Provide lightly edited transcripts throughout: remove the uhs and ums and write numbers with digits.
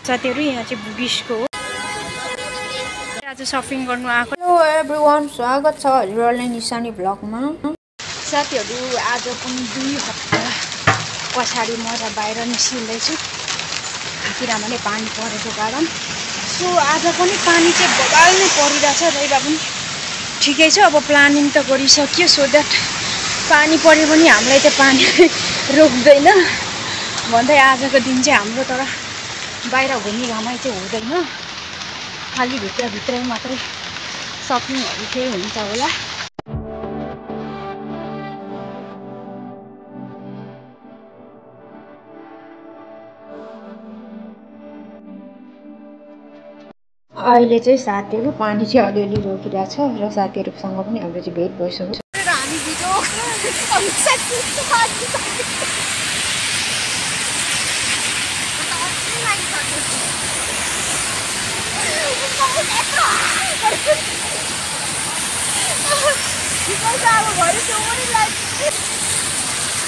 साथीहरु यहाँ चाहिँ बुगिसको हो आज शपिङ गर्नु आएको। हेलो एभ्रीवन, स्वागत छ हजुरहरुलाई निशानी भ्लगमा। साथीहरु आज पनि 2 हप्ता पछाडी म र बाहिर निस्किँदैछु किनभने पानी परेको कारण। सो आज पनि पानी चाहिँ बबाल नै परिरहेछ र भए पनि ठिकै छ। अब प्लानिङ त गरिसक्यो सो दैट पानी परे पनि हामीलाई त पानी रोक्दैन भन्दै आजको दिन चाहिँ हाम्रो तर बाहिर घुम्ने घामाइ चाहिँ हुँदैन, खाली भित्रै मात्रै सपिङहरु चाहिँ हुन्छ होला। अहिले चाहिँ साथीहरु पानी चाहिँ अलिअलि रोकिरहेछ र साथीहरुसँग पनि हाम्रो चाहिँ भेट भइसक्यो। हामी भिडियो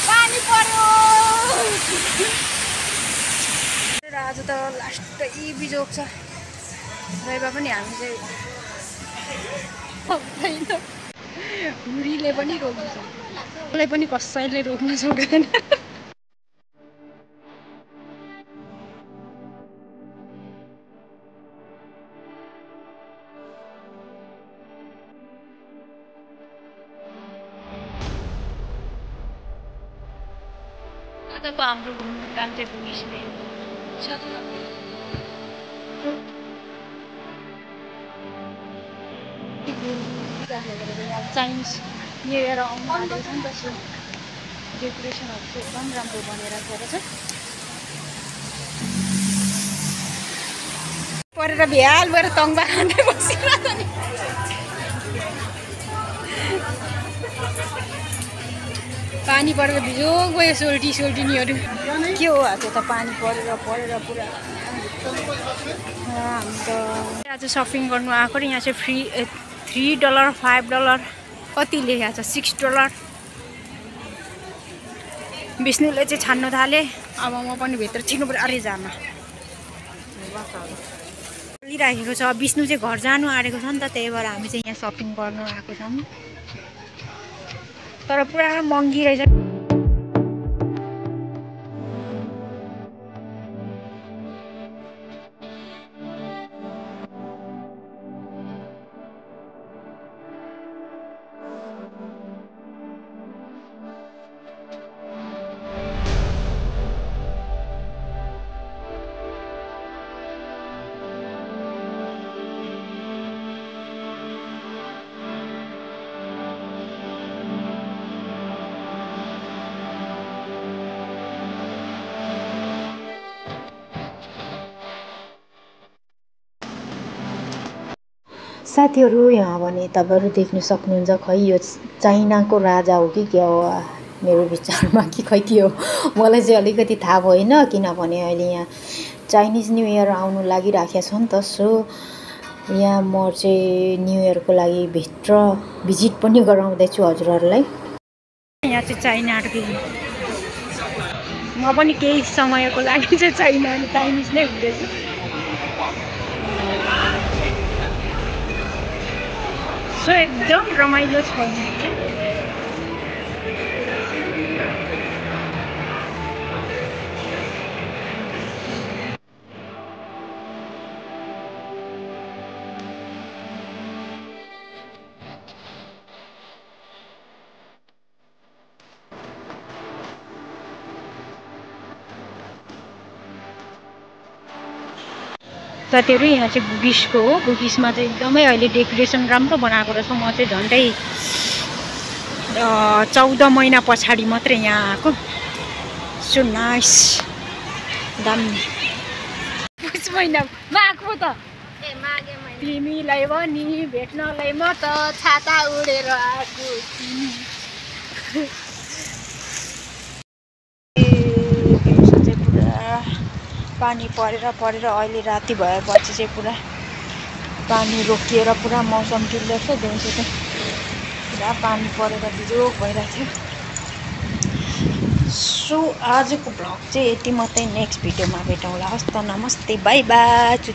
पानी पर्यो आज त लास्ट बिजोग छ रैबा पनि हामी चाहिँ हुरीले पनि रोक्छ, मलाई पनि कसैले रोक्न सक्दैन। आजको हाम्रो घुम्ने काम चाहिँ पुगिसक्यो छ। चाइनिज न्यू इयर आउनु आँटेको छ नि त, सो डेकोरेसनहरु चाहिँ एकदम राम्रो बनेर गएको छ। परेर भ्याल भएर तङ्बा खाँदै बसिरहेको नि। पानी परेर भिजोग गयो सोल्टिनीहरु के हो आज त पानी परेर पुरा। हामी त आज सपिङ गर्नु आएको र यहाँ चाहिँ फ्री $3 $5 कति लेखेको छ $6। विष्णुले चाहिँ छान्न थाले, अब म पनि भित्र छिर्नु पर्यो। अरे जामा चलिराखेको छ। विष्णु चाहिँ घर जानु आँटेको छ नि त, त्यही भएर हामी चाहिँ यहाँ सपिङ गर्नु आएको छौँ। तर पुरा महँगी रहेछ। साथीहरु यहाँ भने तपाईहरु देख्न सक्नुहुन्छ, खै यो चाइनाको राजा हो कि के हो मेरो विचारमा, कि खै के हो मलाई चाहिँ अलिकति थाहा भएन। किनभने अहिले यहाँ चाइनिज न्यू इयर आउनु लागिराखेको छ नि त, सो यहाँ म चाहिँ न्यू इयरको लागि भित्र भिजिट पनि गराउँदैछु हजुरहरुलाई। यहाँ चाहिँ चाइनाको म पनि केही समयको लागि चाहिँ चाइनिज नै हुँदैछु। सो एकदम रमाइलो छ। साथीहरु यहाँ चाहिँ बुगिसको हो। बुगिसमा चाहिँ एकदमै अहिले डेकोरेसन राम्रो बनाएको रहेछ। म चाहिँ झन्डै 14 महिना पछाडि मात्रै यहाँ आएको। सो नाइस, दामी। पुस महिनामा आएको त तिमीलाई पनि भेट्नलाई म त छाता उडेर आएको। पानी परेर अहिले राति भएपछि चाहिँ पुरा पानी रोकिएर पुरा मौसम चिल्लो छ दिउँसो चाहिँ पुरा पानी परेर बिजोग भइरहेको थियो। सो आजको भ्लग चाहिँ यति मात्रै, नेक्स्ट भिडियोमा भेटौँला। हस्त नमस्ते, बाई बाई।